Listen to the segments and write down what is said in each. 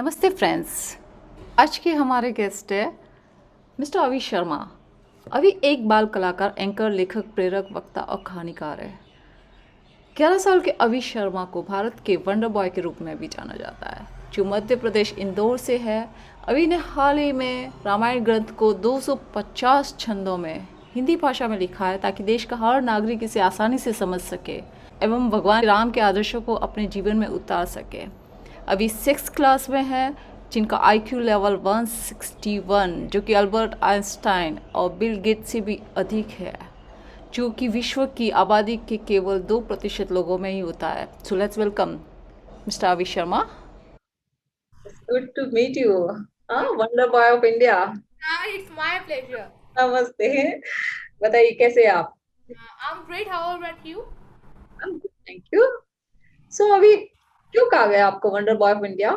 नमस्ते फ्रेंड्स। आज के हमारे गेस्ट है मिस्टर अवि शर्मा। अवि एक बाल कलाकार, एंकर, लेखक, प्रेरक, वक्ता और कहानीकार है। 11 साल के अवि शर्मा को भारत के वंडर बॉय के रूप में भी जाना जाता है, जो मध्य प्रदेश इंदौर से है। अवि ने हाल ही में रामायण ग्रंथ को 250 छंदों में हिंदी भाषा में लिखा है, ताकि देश का हर नागरिक इसे आसानी से समझ सके एवं भगवान राम के आदर्शों को अपने जीवन में उतार सके। अभी 6th क्लास में है, जिनका IQ लेवल 161, जो कि अल्बर्ट आइंस्टाइन और बिल गेट्स से भी अधिक है, जो कि विश्व की आबादी के केवल 2% लोगों में ही होता है। So let's welcome mister AVI Sharma. It's good to meet you. Wonder Boy of India. It's my pleasure. नमस्ते। बताइए कैसे हैं आप? I'm great. How about you? I'm good, thank you. So अभी क्यों कहा गया आपको wonder boy of India?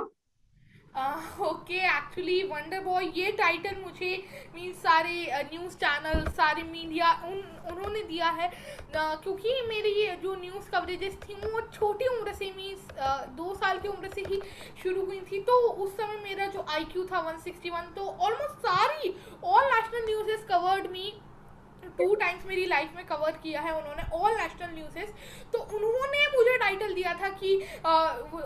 Okay, actually wonder boy ये टाइटल मुझे मीन सारे न्यूज़ चैनल, सारे मीडिया उन्होंने दिया है, क्योंकि मेरी ये जो न्यूज़ कवरेजेस थी वो छोटी उम्र से मीन्स 2 साल की उम्र से ही शुरू हुई थी। तो उस समय मेरा जो IQ था 161, तो ऑलमोस्ट सारी ऑल नेशनल न्यूज़ कवर्ड मी 2 टाइम्स मेरी लाइफ में कवर किया है उन्होंने, ऑल नेशनल न्यूज़ेस। तो उन्होंने मुझे टाइटल दिया था कि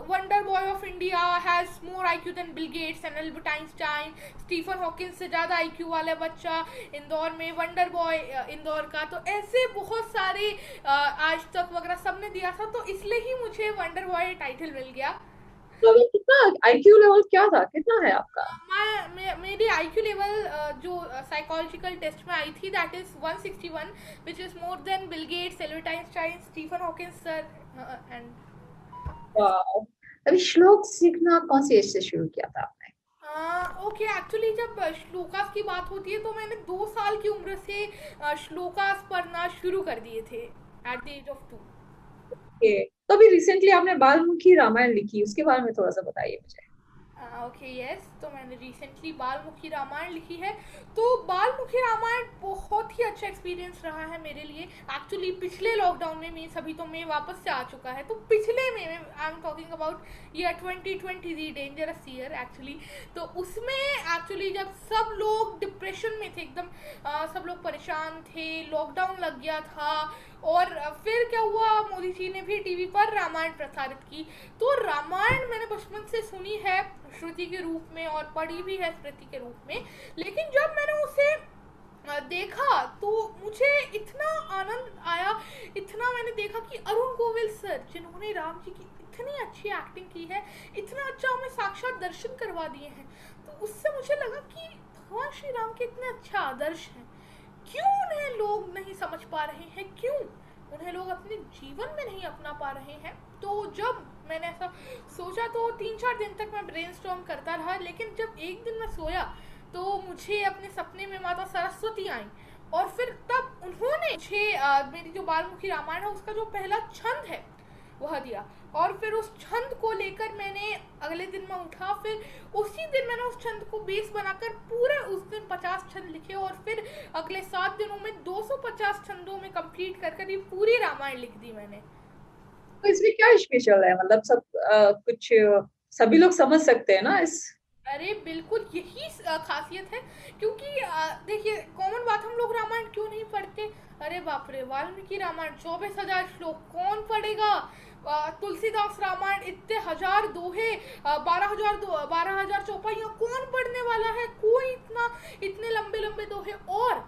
wonder boy of India has more IQ than Bill Gates and Albert Einstein, Stephen Hawkins से ज़्यादा IQ वाला बच्चा इंदौर में, वंडर बॉय इंदौर का। तो ऐसे बहुत सारे आज तक वगैरह सबने दिया था, तो इसलिए ही मुझे वंडर बॉय टाइटल मिल गया। तो अभी कितना IQ लेवल क्या था, कितना है आपका? मेरी IQ लेवल जो साइकोलॉजिकल टेस्ट में आई थी, that is 161, which is more than Bill Gates, Albert Einstein, Stephen Hawkins sir and. वाह। अभी श्लोक सीखना कौन सी एज से शुरू किया था आपने? ओके, एक्चुअली जब श्लोकास की बात होती है तो मैंने 2 साल की उम्र से श्लोकास पढ़ना शुरू कर दिए थे एट द एज ऑफ 2। तो अभी रिसेंटली आपने बालमुखी रामायण लिखी, उसके बारे में थोड़ा सा बताइए मुझे। ओके यस, तो मैंने रिसेंटली बालमुखी रामायण लिखी है। तो बालमुखी रामायण बहुत ही अच्छा एक्सपीरियंस रहा है मेरे लिए। एक्चुअली पिछले लॉकडाउन में मीन्स अभी तो मई वापस से आ चुका है, तो पिछले में I am talking about year 2020, the dangerous year actually. तो उसमें एक्चुअली जब सब लोग डिप्रेशन में थे एकदम, सब लोग परेशान थे, लॉकडाउन लग गया था, और फिर क्या हुआ, मोदी जी ने भी टीवी पर रामायण प्रसारित की। तो रामायण मैंने बचपन से सुनी है श्रुति के रूप में और पढ़ी भी है स्मृति के रूप में, लेकिन जब मैंने उसे देखा तो मुझे इतना आनंद आया, इतना मैंने देखा कि अरुण गोविल सर जिन्होंने राम जी की इतनी अच्छी एक्टिंग की है, इतना अच्छा हमें साक्षात दर्शन करवा दिए हैं, तो उससे मुझे लगा कि भगवान श्री राम के इतने अच्छा आदर्श हैं, क्यों उन्हें लोग नहीं समझ पा रहे हैं, क्यों उन्हें लोग अपने जीवन में नहीं अपना पा रहे हैं। तो जब मैंने ऐसा सोचा तो 3-4 दिन तक मैं ब्रेनस्टॉर्म करता रहा, लेकिन जब एक दिन मैं सोया तो मुझे अपने सपने में माता सरस्वती आई, और फिर तब उन्होंने मुझे मेरी जो बालमुखी रामायण है उसका जो पहला छंद है वह दिया, और फिर उस छंद को लेकर मैंने अगले दिन मैं उठा, फिर उसी दिन मैंने उस छंद को बेस बनाकर पूरे उस दिन 50 छंद लिखे, और फिर अगले 7 दिनों में 250 छंदों में कंप्लीट कर कर ये पूरी रामायण लिख दी मैंने। तो इसमें क्या स्पेशल है, मतलब सब कुछ सभी लोग समझ सकते हैं ना इस? अरे बिल्कुल, यही खासियत है, क्योंकि देखिए कॉमन बात, हम लोग रामायण क्यों नहीं पढ़ते? अरे बाप रे, वाल्मीकि रामायण 24,000 श्लोक कौन पढ़ेगा? तुलसीदास रामायण इतने हजार दोहे, 12,000 चौपाइयाँ कौन पढ़ने वाला है? कोई इतना इतने लंबे लंबे दोहे। और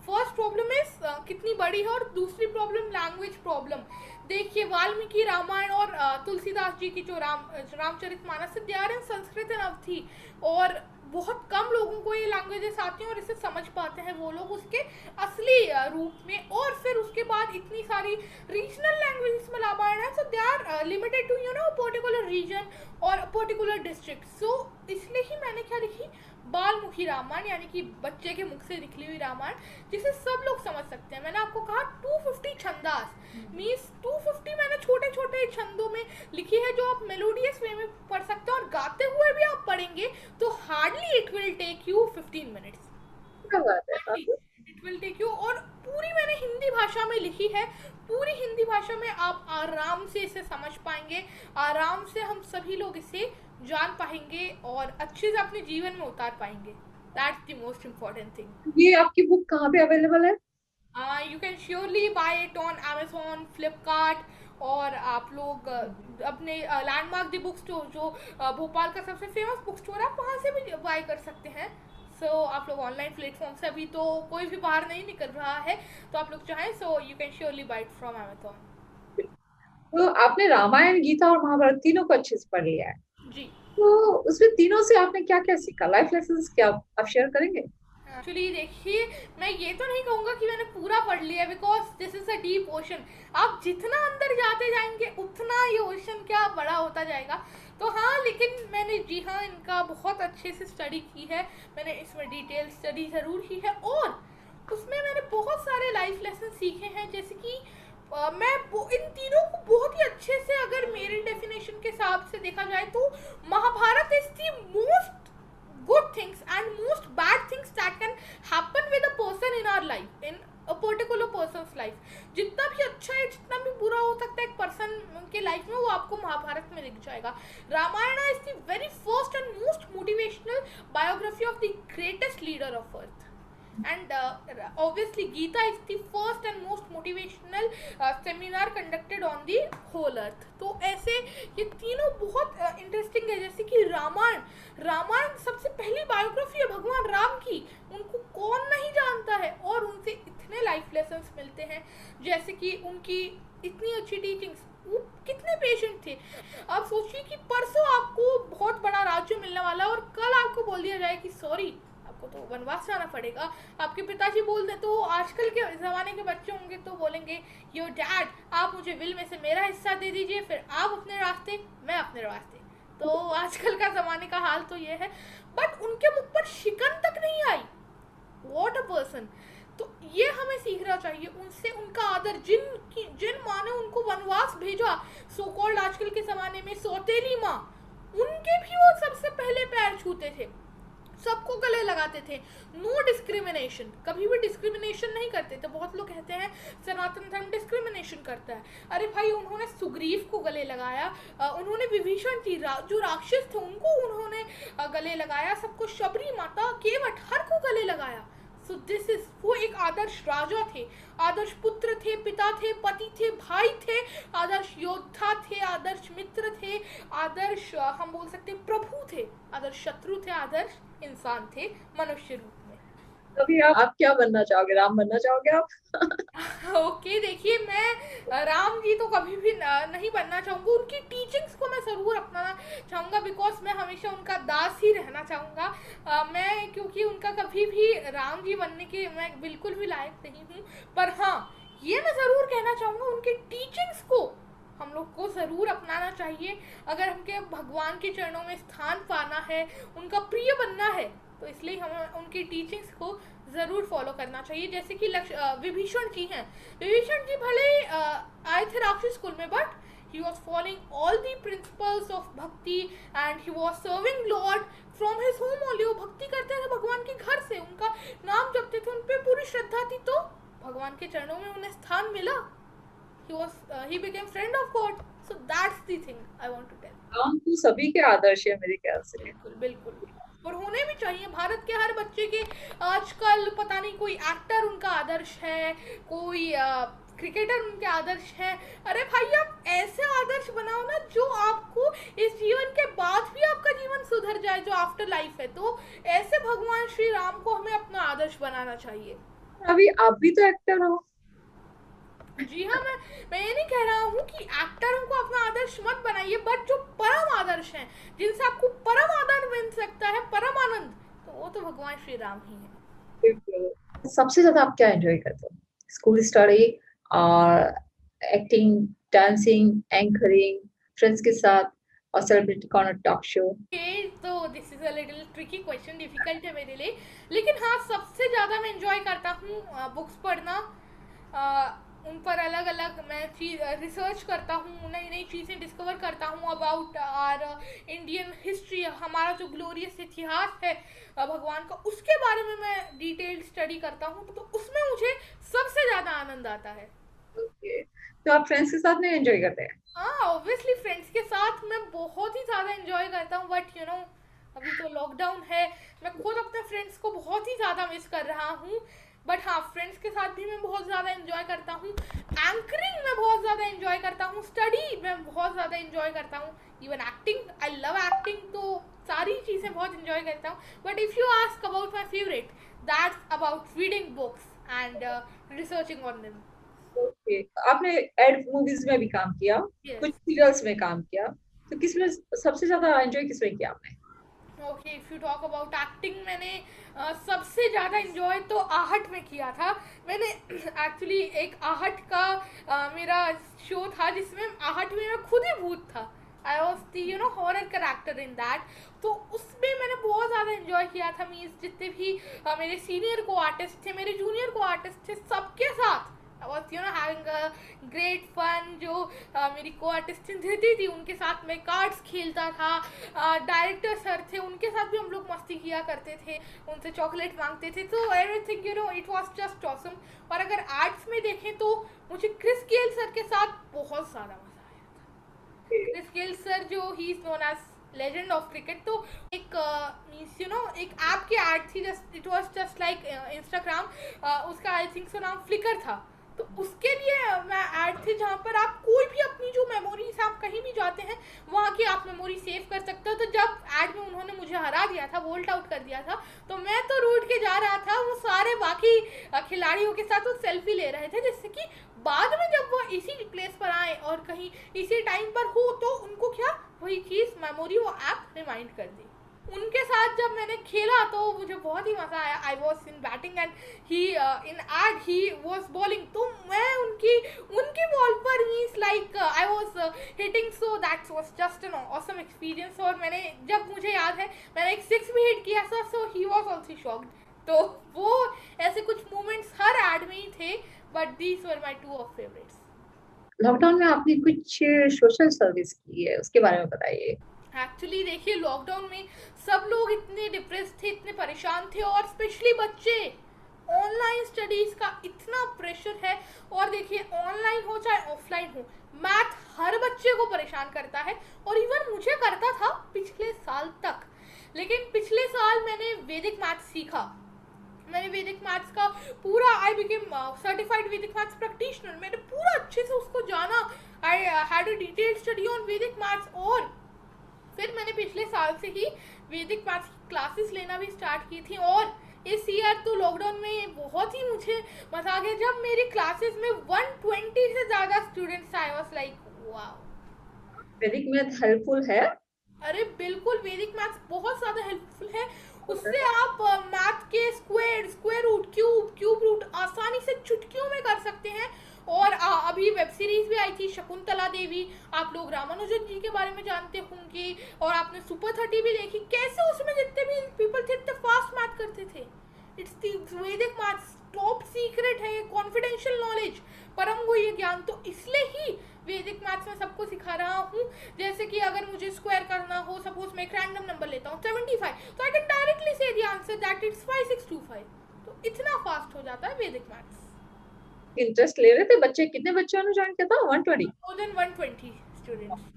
फर्स्ट प्रॉब्लम इज कितनी बड़ी है, और दूसरी प्रॉब्लम लैंग्वेज प्रॉब्लम। देखिए वाल्मीकि रामायण और तुलसीदास जी की जो रामचरितमानस है, they are in Sanskrit and Awadhi, और बहुत कम लोगों को ये लैंग्वेजेस आती हैं और इसे समझ पाते हैं वो लोग उसके असली रूप में। और फिर उसके बाद इतनी सारी रीजनल लैंग्वेजेस में रामायण है, so they are limited to particular region और पर्टिकुलर डिस्ट्रिक्ट। सो इसलिए ही मैंने क्या लिखी, बालमुखी रामायण, यानी कि बच्चे के मुख से निकली हुई रामायण, जिसे सब लोग समझ सकते हैं। मैंने आपको कहा 250 छंदास, मीन्स 250 मैंने छोटे छोटे छंदों में लिखी है, जो आप मेलोडियस वे में पढ़ सकते हैं, और गाते हुए भी आप पढ़ेंगे तो hardly it will take you 15 minutes. क्या बात है काफी। इट विल टेक यू, और पूरी मैंने हिंदी भाषा में लिखी है, पूरी हिंदी भाषा में आप आराम से इसे समझ पाएंगे, आराम से हम सभी लोग इसे जान पाएंगे और अच्छे से अपने जीवन में उतार पाएंगे। That's the most important thing. ये आपकी बुक कहाँ पे अवेलेबल है? You can surely buy it on Amazon, Flipkart, और आप लोग अपने लैंडमार्क दी बुक स्टोर, जो भोपाल का सबसे फेमस बुक स्टोर है, आप वहाँ से भी बाय कर सकते हैं। सो आप लोग ऑनलाइन प्लेटफॉर्म से, अभी तो कोई भी बाहर नहीं निकल रहा है, तो आप लोग चाहें so you can surely buy it from Amazon. तो आपने रामायण, गीता और महाभारत तीनों को अच्छे से पढ़ लिया है, जी। तो उसमें तीनों से आपने क्या क्या सीखा, लाइफ लेसन्स क्या आप शेयर करेंगे? एक्चुअली देखिए, मैं ये तो नहीं कहूँगा कि मैंने पूरा पढ़ लिया, because this is a deep ocean. आप जितना अंदर जाते जाएंगे उतना ये ओशन क्या बड़ा होता जाएगा। तो हाँ, लेकिन मैंने, जी हाँ, इनका बहुत अच्छे से स्टडी की है। मैंने इसमें डिटेल स्टडी ज़रूर की है, और उसमें मैंने बहुत सारे लाइफ लेसन सीखे हैं। जैसे कि इन तीनों को बहुत ही अच्छे से, अगर मेरे डेफिनेशन के हिसाब से देखा जाए, तो Mahabharata is the most good things and most bad things that can happen with a person in our life, in a particular person's life। जितना भी अच्छा है, जितना भी बुरा हो सकता है एक पर्सन के लाइफ में, वो आपको महाभारत में दिख जाएगा। Ramayana is the very first and most motivational biography of the greatest leader of earth, and obviously Gita is the first and most motivational seminar conducted on the whole earth। तो ऐसे ये तीनों बहुत इंटरेस्टिंग है। जैसे कि रामायण, रामायण सबसे पहली बायोग्राफी है भगवान राम की। उनको कौन नहीं जानता है, और उनसे इतने लाइफ लेसन्स मिलते हैं। जैसे कि उनकी इतनी अच्छी टीचिंग्स, वो कितने पेशेंट थे। आप सोचिए कि परसों आपको बहुत बड़ा राज्य मिलने वाला है, और कल आपको बोल दिया जाए कि सॉरी, आपको तो वनवास जाना पड़ेगा। आपके पिताजी बोल दे, तो आजकल के ज़माने के बच्चे होंगे तो बोलेंगे, योर डैड, आप मुझे विल में से मेरा हिस्सा दे दीजिए, फिर आप अपने रास्ते, मैं अपने रास्ते। तो आजकल का ज़माने का हाल तो ये है। बट उनके मुख पर शिकन तक नहीं आई। What a person. तो ये हमें सीखना चाहिए उनसे, उनका आदर। जिन माँ ने उनको वनवास भेजा, सो कॉल्ड आजकल के ज़माने में सौतेली माँ, उनके भी वो सबसे पहले पैर छूते थे, सबको गले लगाते थे। नो डिस्क्रिमिनेशन, कभी भी डिस्क्रिमिनेशन नहीं करते थे। बहुत लोग कहते हैं सनातन धर्म डिस्क्रिमिनेशन करता है। अरे भाई, उन्होंने सुग्रीव को गले लगाया, उन्होंने विभीषण जी जो राक्षस थे उनको उन्होंने गले लगाया, सबको, शबरी माता, केवट, हर को गले लगाया। सो दिस इज, वो एक आदर्श राजा थे, आदर्श पुत्र थे, पिता थे, पति थे, भाई थे, आदर्श योद्धा थे, आदर्श मित्र थे, आदर्श हम बोल सकते प्रभु थे, आदर्श शत्रु थे, आदर्श इंसान थे मनुष्य रूप में। अभी आप क्या बनना चाहोगे, राम बनना चाहोगे आप? ओके, देखिए, मैं राम जी तो कभी भी नहीं बनना चाहूँगा। उनकी टीचिंग्स को मैं ज़रूर अपनाना चाहूँगा, बिकॉज मैं हमेशा उनका दास ही रहना चाहूँगा। मैं, क्योंकि उनका कभी भी राम जी बनने के मैं बिल्कुल भी लायक नहीं हूँ। पर हाँ, ये मैं ज़रूर कहना चाहूँगा, उनकी टीचिंग्स को हम लोग को ज़रूर अपनाना चाहिए। अगर हमके भगवान के चरणों में स्थान पाना है, उनका प्रिय बनना है, तो इसलिए हमें उनकी टीचिंग्स को ज़रूर फॉलो करना चाहिए। जैसे कि विभीषण जी हैं, विभीषण जी भले आए थे राक्षस कुल में, but he was following all the principles of bhakti and he was serving Lord from his home only। वो भक्ति करते थे भगवान के घर से, उनका नाम जपते थे, उन पे पूरी श्रद्धा थी, तो भगवान के चरणों में उन्हें स्थान मिला। he became friend of God। so that's the thing I want to tell। Ram तो सभी के आदर्श है मेरे ख्याल से। बिल्कुल बिल्कुल, और होने भी चाहिए। भारत के हर बच्चे के, आजकल पता नहीं कोई एक्टर उनका आदर्श है, कोई क्रिकेटर उनके आदर्श है। अरे भाई, आप ऐसे आदर्श बनाओ ना जो आपको इस जीवन के बाद भी आपका जीवन सुधर जाए, जो आफ्टर लाइफ है। तो ऐसे भगवान श्री राम को हमें अपना आदर्श बनाना चाहिए। अभी आप भी तो एक्टर हो। जी हाँ, मैं ये नहीं कह रहा हूँ कि एक्टरों को अपना आदर्श मत बनाइए, बट जो परम आदर्श हैं, जिनसे आपको परम आनंद मिल सकता है, परम आनंद, तो वो तो भगवान श्री राम ही है। सबसे ज्यादा आप क्या एंजॉय करते हो? स्कूल स्टडी और एक्टिंग, डांसिंग, एंकरिंग, फ्रेंड्स के साथ, और celebrity corner talk show? Okay, तो this is a little tricky question, difficult है मेरे लिए। लेकिन हाँ, सबसे ज़्यादा मैं एंजॉय करता हूँ बुक्स पढ़ना। उन पर अलग अलग मैं रिसर्च करता हूँ, नई नई चीज़ें डिस्कवर करता हूँ अबाउट आर इंडियन हिस्ट्री। हमारा जो ग्लोरियस इतिहास है भगवान का, उसके बारे में मैं डिटेल्ड स्टडी करता हूँ, तो उसमें मुझे सबसे ज़्यादा आनंद आता है। ओके, तो आप फ्रेंड्स के साथ नहीं एंजॉय करते हैं? हाँ, ऑब्वियसली फ्रेंड्स के साथ मैं बहुत ही ज़्यादा एंजॉय करता हूँ, बट अभी तो लॉकडाउन है। मैं खुद अपने फ्रेंड्स को बहुत ही ज़्यादा मिस कर रहा हूँ। बट हाँ, फ्रेंड्स के साथ भी मैं बहुत ज़्यादा एंजॉय करता हूँ। एंकरिंग में बहुत ज़्यादा एंजॉय करता हूँ, स्टडी में बहुत ज़्यादा एंजॉय करता हूँ, even acting, I love acting, तो सारी चीज़ें बहुत एंजॉय करता हूँ। But if you ask about my favourite, that's about reading books and researching on them. Okay, आपने एड मूवीज में भी काम किया, कुछ यस। सीरियल्स में काम किया, तो किसमें सबसे ज्यादा एंजॉय किसमें किया आपने? Okay, if you talk about acting, मैंने सबसे ज़्यादा इंजॉय तो आहट में किया था। मैंने एक्चुअली एक आहट का मेरा शो था जिसमें आहट में मैं खुद ही भूत था। I was the horror character in that. तो उसमें मैंने बहुत ज़्यादा इंजॉय किया था। मीन्स जितने भी मेरे सीनियर को आर्टिस्ट थे, मेरे जूनियर को आर्टिस्ट थे, सबके साथ I was having a great fun। जो मेरी को आर्टिस्ट धृति थी उनके साथ मैं कार्ड्स खेलता था। डायरेक्टर सर थे, उनके साथ भी हम लोग मस्ती किया करते थे, उनसे चॉकलेट मांगते थे। तो everything it was just awesome. और अगर आर्ट्स में देखें तो मुझे क्रिस गेल सर के साथ बहुत ज़्यादा मज़ा आया था। क्रिस गेल सर जो he is known as legend of cricket, तो एक मीन्स एक ऐप की ऐड थी, just it was just like Instagram. उसका आई थिंक सो नाम फ्लिकर था। तो उसके लिए मैं ऐड थी जहाँ पर आप कोई भी अपनी जो मेमोरीज, आप कहीं भी जाते हैं वहाँ की आप मेमोरी सेव कर सकते हो। तो जब ऐड में उन्होंने मुझे हरा दिया था, वोल्ट आउट कर दिया था, तो मैं तो रूठ के जा रहा था, वो सारे बाकी खिलाड़ियों के साथ वो सेल्फी ले रहे थे, जिससे कि बाद में जब वो इसी प्लेस पर आए और कहीं इसी टाइम पर हो तो उनको क्या वही चीज़ मेमोरी वो ऐप रिमाइंड कर दी। उनके साथ जब मैंने खेला तो मुझे बहुत ही मज़ा आया। I was in batting and he in ad he was bowling, तो मैं उनकी उनकी बॉल पर means like I was hitting, so that was just an awesome experience. और मैंने जब मुझे याद है मैंने एक 6 भी हिट किया था, सो ही वॉज ऑल्सो शॉक्ड। तो वो ऐसे कुछ मोमेंट्स हर एड में ही थे, but these were my 2 of favourites. Lockdown में आपने कुछ सोशल सर्विस की है, उसके बारे में बताइए। एक्चुअली देखिए, लॉकडाउन में सब लोग इतने डिप्रेस थे, इतने परेशान थे, और स्पेशली बच्चे। ऑनलाइन स्टडीज़ का इतना प्रेशर है, और देखिए ऑनलाइन हो चाहे ऑफलाइन हो, मैथ हर बच्चे को परेशान करता है, और इवन मुझे करता था पिछले साल तक। लेकिन पिछले साल मैंने वैदिक मैथ सीखा। मैंने वैदिक मैथ्स का पूरा, आई बिकेम सर्टिफाइड वैदिक मैथ्स प्रैक्टिशनर। मैंने पूरा अच्छे से उसको जाना। आई had a detailed study on वैदिक मैथ्स। और फिर मैंने पिछले साल से ही वैदिक मैथ्स की क्लासेस लेना भी स्टार्ट की थी। और इस ईयर तो लॉकडाउन में बहुत ही मुझे मजा आ गया जब मेरी क्लासेस में 120 से ज़्यादा स्टूडेंट्स आए। Was like wow. वैदिक मैथ हेल्पफुल है? अरे बिल्कुल, वैदिक मैथ्स बहुत ज़्यादा हेल्पफुल है। उससे आप मैथ के स्क्वायर रूट, क्यूब रूट आसानी से चुटकियों में कर सकते हैं। और अभी वेब सीरीज भी आई थी शकुंतला देवी, आप लोग रामानुजन जी के बारे में जानते होंगे, और आपने सुपर 30 भी देखी। कैसे उसमें जितने भी पीपल थे इतने फास्ट मैथ करते थे। इट्स द वैदिक मैथ्स टॉप सीक्रेट है, कॉन्फिडेंशियल नॉलेज, परम गुह्य ज्ञान। तो इसलिए ही वैदिक मैथ्स में सबको सिखा रहा हूँ। जैसे कि अगर मुझे स्क्वायर करना हो, सपोज मैं एक रैंडम नंबर लेता हूँ 75, तो आई कैन डायरेक्टली से द आंसर दैट इट्स 5625। तो इतना फास्ट हो जाता है वैदिक मैथ्स। इंटरेस्ट ले रहे थे बच्चे? कितने बच्चों ने ज्वाइन किया था? 120? More than 120 students.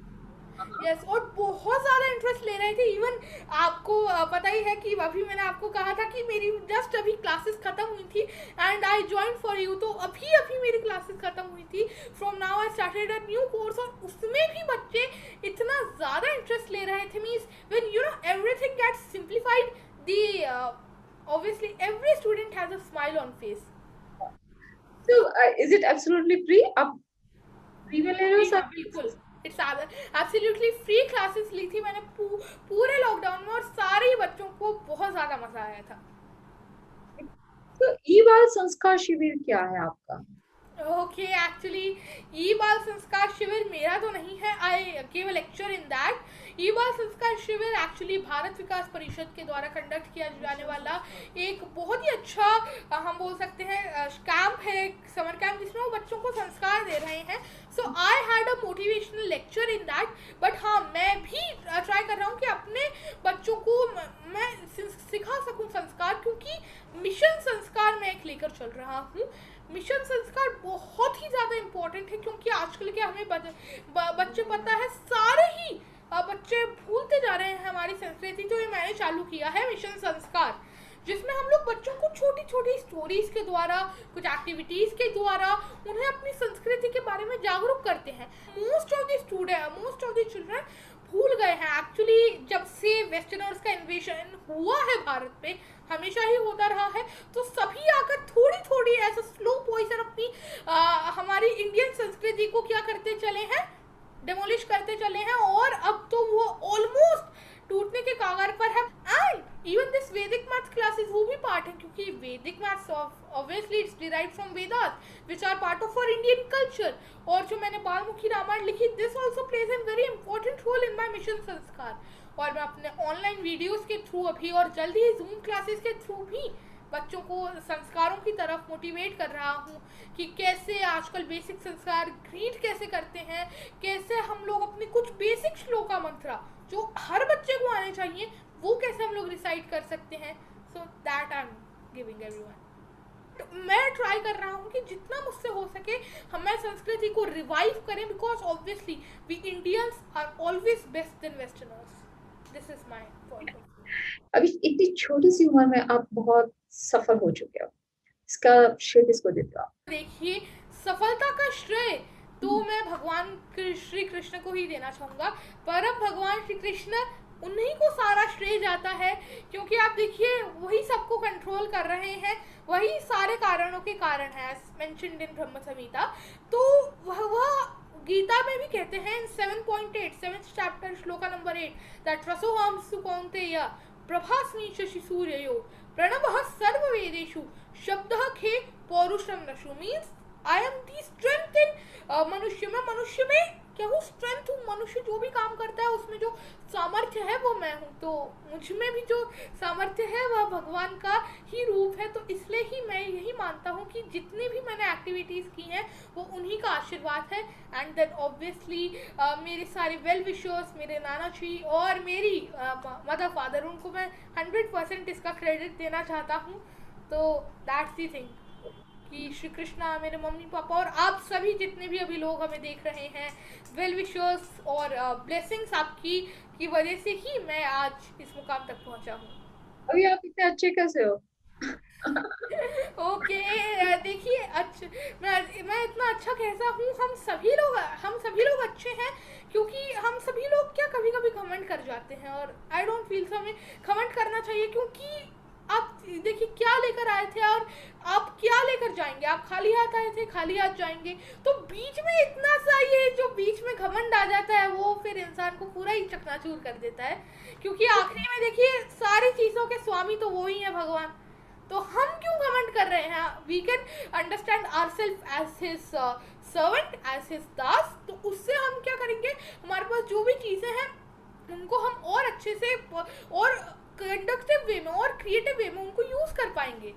यस, और बहुत ज़्यादा इंटरेस्ट ले रहे थे। इवन आपको पता ही है कि अभी मैंने आपको कहा था कि मेरी जस्ट अभी क्लासेस ख़त्म हुई थी and I join for you. तो अभी अभी मेरी क्लासेस ख़त्म हुई थी। From now I started a new course, और उसमें भी बच्चे इतना ज़्यादा इंटरेस्ट ले रहे थे। Means when everything gets simplified, the obviously every student has a smile on face। So, is it absolutely free? आप फ्री में ले रहे हो जी हाँ, सब? बिल्कुल। इट्स एब्सोल्युटली फ्री क्लासेस ली थी मैंने पूरे लॉकडाउन में, और सारे ही बच्चों को बहुत ज़्यादा मज़ा आया था। तो ई बाल संस्कार शिविर क्या है आपका? ओके, एक्चुअली ई बाल संस्कार शिविर मेरा तो नहीं है। I give a lecture in that. ई बाल संस्कार शिविर एक्चुअली भारत विकास परिषद के द्वारा कंडक्ट किया जाने वाला एक बहुत ही अच्छा हम बोल सकते हैं कैंप है, समर कैंप, जिसमें वो बच्चों को संस्कार दे रहे हैं। So I had a motivational lecture in that. But हाँ, मैं भी ट्राई कर रहा हूँ कि अपने बच्चों को मैं सिखा सकूँ संस्कार, क्योंकि मिशन संस्कार मैं एक लेकर चल रहा हूँ। मिशन संस्कार बहुत ही ज़्यादा इम्पोर्टेंट इम्पोर्टेंट है, क्योंकि आजकल के हमें बच्चे पता है सारे ही बच्चे भूलते जा रहे हैं हमारी संस्कृति। तो ये मैंने चालू किया है मिशन संस्कार, जिसमें हम लोग बच्चों को छोटी छोटी स्टोरीज के द्वारा, कुछ एक्टिविटीज के द्वारा उन्हें अपनी संस्कृति के बारे में जागरूक करते हैं। मोस्ट ऑफ द चिल्ड्रन भूल गए हैं एक्चुअली। जब से वेस्टर्नर्स का इन्वेशन हुआ है भारत पे, हमेशा ही होता रहा है, तो सभी आकर थोड़ी थोड़ी ऐसा स्लो पॉइजन अपनी हमारी इंडियन संस्कृति को क्या करते चले हैं, डेमोलिश करते चले हैं, और अब तो वो ऑलमोस्ट टूटने के कागार पर है। And even this Vedic maths classes वो भी पार्ट है, क्योंकि Vedic maths obviously it's derived from Vedas which are part of our Indian culture. और जो मैंने बालमुखी रामायण लिखी, this also plays an very important role in my mission Sanskar. और मैं अपने ऑनलाइन वीडियोस के थ्रू अभी और जल्दी ही जूम क्लासेस के थ्रू भी बच्चों को संस्कारों की तरफ मोटिवेट कर रहा हूँ कि कैसे आजकल बेसिक संस्कार ग्रीड कैसे करते हैं, कैसे हम लोग अपने कुछ बेसिक श्लोका मंत्रा जो हर बच्चे को आने चाहिए वो कैसे हम लोग रिसाइट कर सकते हैं। So that I am giving everyone. मैं ट्राई कर रहा हूँ कि जितना मुझसे हो सके हमें संस्कृति को रिवाइव करें, because obviously we Indians are always best then westerners. This is my point. अभी इतनी छोटी सी उम्र में आप बहुत सफल हो चुके हो, इसका श्रेय किसको देते हो आप? देखिए, सफलता का श्रेय तो मैं भगवान श्री कृष्ण को ही देना चाहूँगा। पर अब भगवान श्री कृष्ण उन्हीं को सारा श्रेय जाता है, क्योंकि आप देखिए वही सबको कंट्रोल कर रहे हैं, वही सारे कारणों के कारण है, एज मेंशन्ड इन ब्रह्म संहिता। तो वह गीता में भी कहते हैं in 7.8 7th chapter shloka number 8 that रसोहांसु कौन्तेय प्रभास्मि शशि सूर्ययो प्रणवः सर्ववेदेषु शब्दः खे पौरुषम नशु। Means I am the strength in मनुष्य में क्या हूँ, स्ट्रेंथ हूँ। मनुष्य जो भी काम करता है उसमें जो सामर्थ्य है वो मैं हूँ, तो मुझ में भी जो सामर्थ्य है वह भगवान का ही रूप है। तो इसलिए ही मैं यही मानता हूँ कि जितनी भी मैंने एक्टिविटीज़ की हैं वो उन्हीं का आशीर्वाद है। एंड देन ऑब्वियसली मेरे सारे वेल विशर्स, मेरे नाना जी और मेरी मदर फादर, उनको मैं 100% इसका क्रेडिट देना चाहता हूँ। तो दैट्स दी थिंग कि श्री कृष्णा, मेरे मम्मी पापा और आप सभी जितने भी अभी लोग हमें देख रहे हैं, वेल विशर्स और ब्लेसिंग्स आपकी की वजह से ही मैं आज इस मुकाम तक पहुंचा हूँ। अभी आप इतने अच्छे कैसे हो? ओके, देखिए मैं इतना अच्छा कैसा हूँ, हम सभी लोग अच्छे हैं, क्योंकि हम सभी लोग क्या कभी कभी घमंड कर जाते हैं, और आई डोंट फील सो हमें घमंड करना चाहिए। क्योंकि आप देखिए क्या लेकर आए थे और आप क्या लेकर जाएंगे, आप खाली हाथ आए थे, खाली हाथ जाएंगे। तो बीच में इतना सा ये जो बीच में घमंड आ जाता है वो फिर इंसान को पूरा ही चकनाचूर कर देता है, क्योंकि आखिरी में देखिए सारी चीज़ों के स्वामी तो वो ही है भगवान। तो हम क्यों घमंड कर रहे हैं? We can understand ourselves as his servant, as his दास। तो उससे हम क्या करेंगे, हमारे पास जो भी चीज़ें हैं उनको हम और अच्छे से और कंडक्टिव वे में और क्रिएटिव वे में उनको यूज़ कर पाएंगे।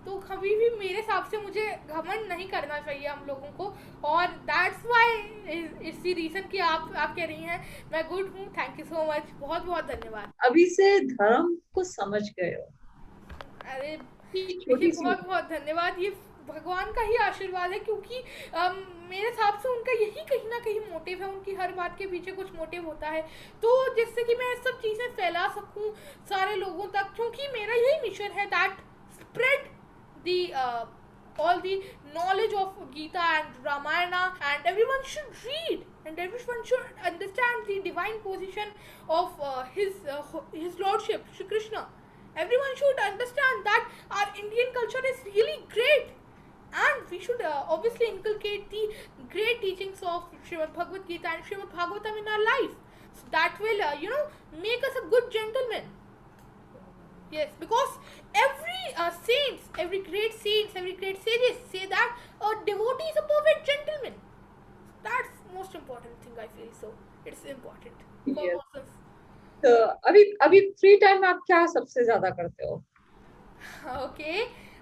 तो कभी भी मेरे हिसाब से मुझे घमंड नहीं करना चाहिए हम लोगों को, और that's why it's the reason कि आप कह रही हैं मैं गुड हूँ। थैंक यू सो मच, बहुत बहुत धन्यवाद। अभी से धर्म को समझ गए हो, अरे छोटी देखिए, सी बहुत बहुत धन्यवाद, ये भगवान का ही आशीर्वाद है, क्योंकि मेरे हिसाब से उनका यही कहीं ना कहीं मोटिव है, उनकी हर बात के पीछे कुछ मोटिव होता है, तो जिससे कि मैं सब चीज़ें फैला सकूं सारे लोगों तक, क्योंकि मेरा यही मिशन है that spread the all the knowledge of Gita and Ramayana, and everyone should read and everyone should understand the divine position of his lordship Shri Krishna. Everyone should understand that our Indian culture is really great, and we should obviously inculcate the great teachings of Srimad Bhagavad Gita and Srimad Bhagavatam in our life. So that will make us a good gentleman. Yes, because every great saints, every great sages say that a devotee is a perfect gentleman. That's most important thing I feel. So it's important for Yes. persons. तो अभी free time में आप क्या सबसे ज्यादा करते हो? Okay,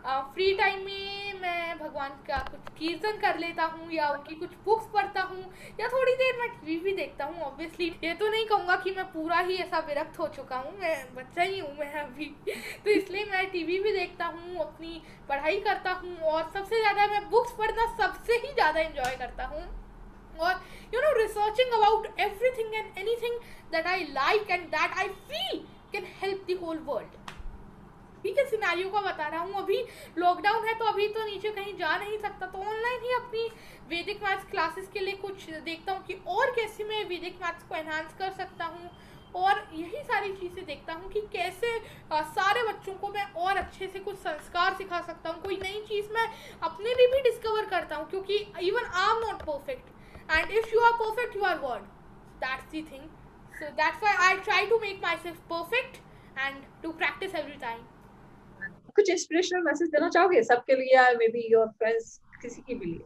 free time में मैं भगवान का कुछ कीर्तन कर लेता हूँ या उनकी कुछ बुक्स पढ़ता हूँ या थोड़ी देर मैं टीवी भी देखता हूँ। ऑब्वियसली ये तो नहीं कहूँगा कि मैं पूरा ही ऐसा विरक्त हो चुका हूँ, मैं बच्चा ही हूँ मैं अभी तो इसलिए मैं टीवी भी देखता हूँ, अपनी पढ़ाई करता हूँ और सबसे ज़्यादा मैं बुक्स पढ़ना सबसे ही ज़्यादा इंजॉय करता हूँ। और researching about everything and anything that I like and that I feel can help the whole world. ठीक है, सिनारियो का बता रहा हूँ, अभी लॉकडाउन है तो अभी तो नीचे कहीं जा नहीं सकता, तो ऑनलाइन ही अपनी वैदिक मैथ्स क्लासेस के लिए कुछ देखता हूँ कि और कैसे मैं वैदिक मैथ्स को एनहांस कर सकता हूँ। और यही सारी चीज़ें देखता हूँ कि कैसे सारे बच्चों को मैं और अच्छे से कुछ संस्कार सिखा सकता हूँ, कोई नई चीज़ मैं अपने लिए भी डिस्कवर करता हूँ, क्योंकि even I am not perfect and if you are perfect you are god, that's the thing. So that's why I try to make myself perfect and to practice every time. कुछ inspirational message देना चाहोगे सबके लिए या may be your friends, किसी के भी लिए?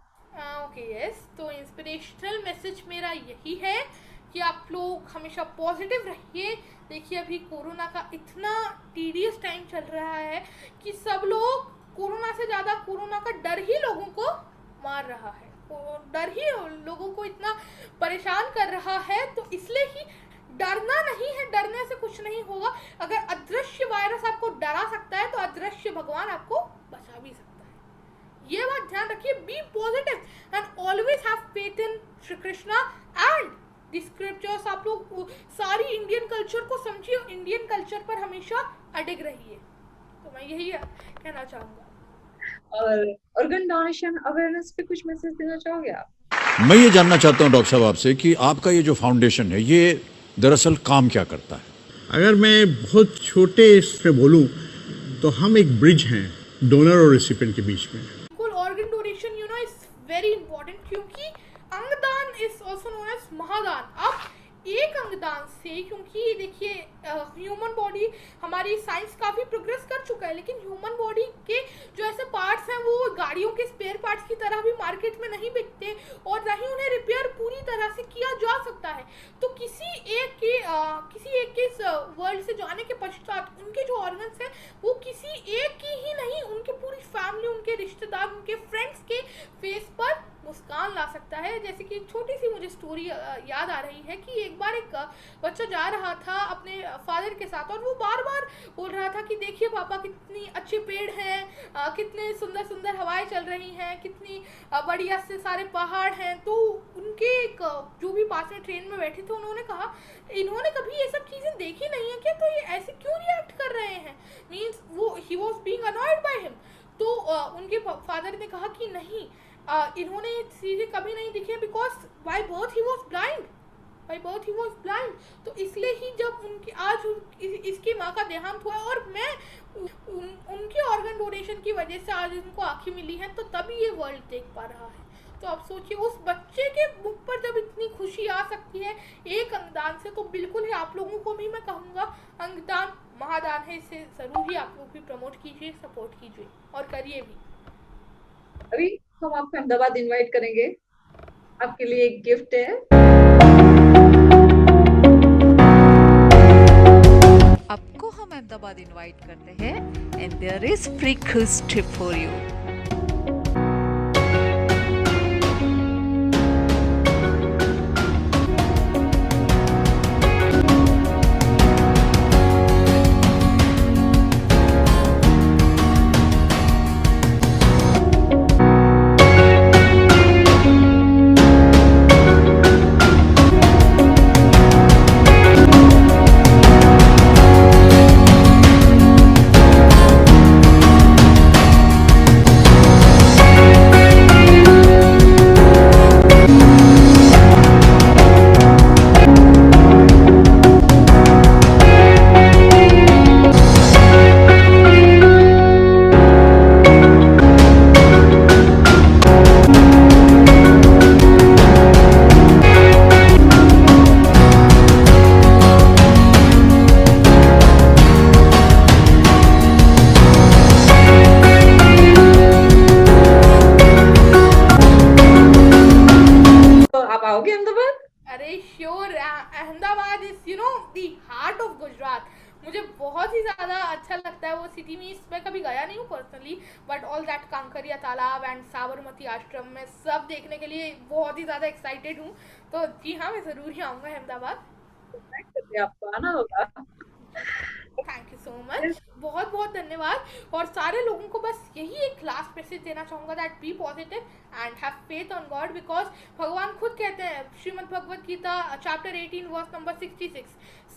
ओके यस, तो इंस्पिरेशनल मैसेज मेरा यही है कि आप लोग हमेशा पॉजिटिव रहिए। देखिए अभी कोरोना का इतना टीडियस टाइम चल रहा है कि सब लोग कोरोना से ज़्यादा कोरोना का डर ही लोगों को मार रहा है, डर ही लोगों को इतना परेशान कर रहा है, तो इसलिए ही डरना नहीं है, डरने से कुछ नहीं होगा। अगर अदृश्य वायरस आपको डरा सकता है तो अदृश्य भगवान आपको बचा भी सकता है। ये बात ध्यान रखिए, be positive and always have faith in Shri Krishna and the scriptures. आप लोग सारी इंडियन कल्चर को समझिए, इंडियन कल्चर पर हमेशा अडिग रहिए, तो मैं यही कहना चाहूँगा। और ऑर्गन डोनेशन अवेयरनेस पे कुछ मैसेज देना चाहोगे आप? मैं ये जानना चाहता हूँ डॉक्टर साहब आपसे कि आपका ये जो फाउंडेशन है ये दरअसल काम क्या करता है? अगर मैं बहुत छोटे से बोलूं तो हम एक ब्रिज हैं डोनर और रेसिपिएंट के बीच में। बिल्कुल, organ donation is very important, क्योंकि अंगदान इज ऑल्सो नोन एज महादान। आप एक अंगदान से, क्योंकि देखिए ह्यूमन बॉडी, हमारी साइंस काफ़ी प्रोग्रेस कर चुका है, लेकिन ह्यूमन बॉडी के जो ऐसे पार्ट्स हैं वो गाड़ियों के स्पेयर पार्ट्स की तरह भी मार्केट में नहीं बिकते और ना ही उन्हें रिपेयर पूरी तरह से किया जा सकता है। तो किसी एक के इस वर्ल्ड से जाने के पश्चात उनके जो ऑर्गन्स हैं वो किसी एक की ही नहीं, उनकी पूरी फैमिली, उनके रिश्तेदार, उनके फ्रेंड्स के फेस पर मुस्कान ला सकता है। जैसे कि छोटी सी मुझे स्टोरी याद आ रही है कि एक बार एक बच्चा जा रहा था अपने फादर के साथ और वो बार बार बोल रहा था कि देखिए पापा कितनी अच्छे पेड़ हैं, कितने सुंदर सुंदर हवाएं चल रही हैं, कितनी बढ़िया से सारे पहाड़ हैं। तो उनके जो भी पास में ट्रेन में बैठे थे उन्होंने कहा इन्होंने कभी ये सब चीज़ें देखी नहीं है क्या, तो ये ऐसे क्यों रिएक्ट कर रहे हैं, मीन्स वो he was being annoyed by him. तो उनके फादर ने कहा कि नहीं, इन्होंने चीज़ें कभी नहीं दिखी, because by birth he was blind, by birth he was blind. तो इसलिए ही जब उनकी आज इसकी माँ का देहांत हुआ और मैं उनके ऑर्गन डोनेशन की वजह से आज उनको आँखें मिली हैं, तो तभी ये वर्ल्ड देख पा रहा है। तो आप सोचिए उस बच्चे के मुख पर जब इतनी खुशी आ सकती है एक अंगदान से, तो बिल्कुल ही आप लोगों को भी मैं कहूँगा अंगदान महादान है, इसे ज़रूर ही आप लोग भी प्रमोट कीजिए, सपोर्ट कीजिए और करिए भी। अभी हम आपको अहमदाबाद इनवाइट करेंगे, आपके लिए एक गिफ्ट है। आपको हम अहमदाबाद इनवाइट करते हैं and there is free cruise trip for you. आओगे अहमदाबाद? अरे sure, Ahmedabad is the heart of Gujarat. मुझे बहुत ही ज़्यादा अच्छा लगता है वो सिटी में। मैं कभी गया नहीं हूँ personally, but all that Kankaria Talab and Sabarmati आश्रम में सब देखने के लिए बहुत ही ज़्यादा एक्साइटेड हूँ। तो जी हाँ, मैं ज़रूर ही आऊँगा अहमदाबाद। आपको आना होगा। थैंक यू सो मच, बहुत बहुत धन्यवाद। और सारे लोगों को बस यही एक लास्ट मैसेज देना चाहूँगा, that be positive and have faith on god, because भगवान खुद कहते हैं Shrimad Bhagavad Gita chapter 18 verse number 66,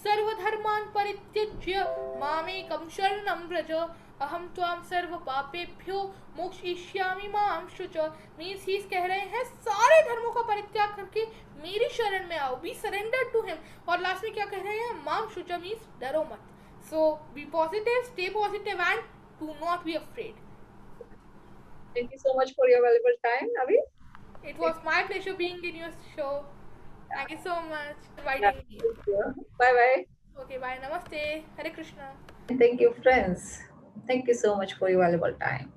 सर्वधर्मान परित्यज्य मामेकं शरणं व्रज अहम त्वाम सर्व पापेभ्यो मोक्षयिष्यामि मां शुच। मीन्स ही कह रहे हैं सारे धर्मों का परित्याग करके मेरी शरण में आओ, बी सरेंडर टू हिम। और लास्ट में क्या कह रहे हैं, मां शुच मीन्स डरो मत। So be positive, stay positive, and do not be afraid. Thank you so much for your valuable time, Avi. It was my pleasure being in your show. Thank you so much for inviting me. Bye bye. Okay, bye. Namaste. Hare Krishna. Thank you, friends. Thank you so much for your valuable time.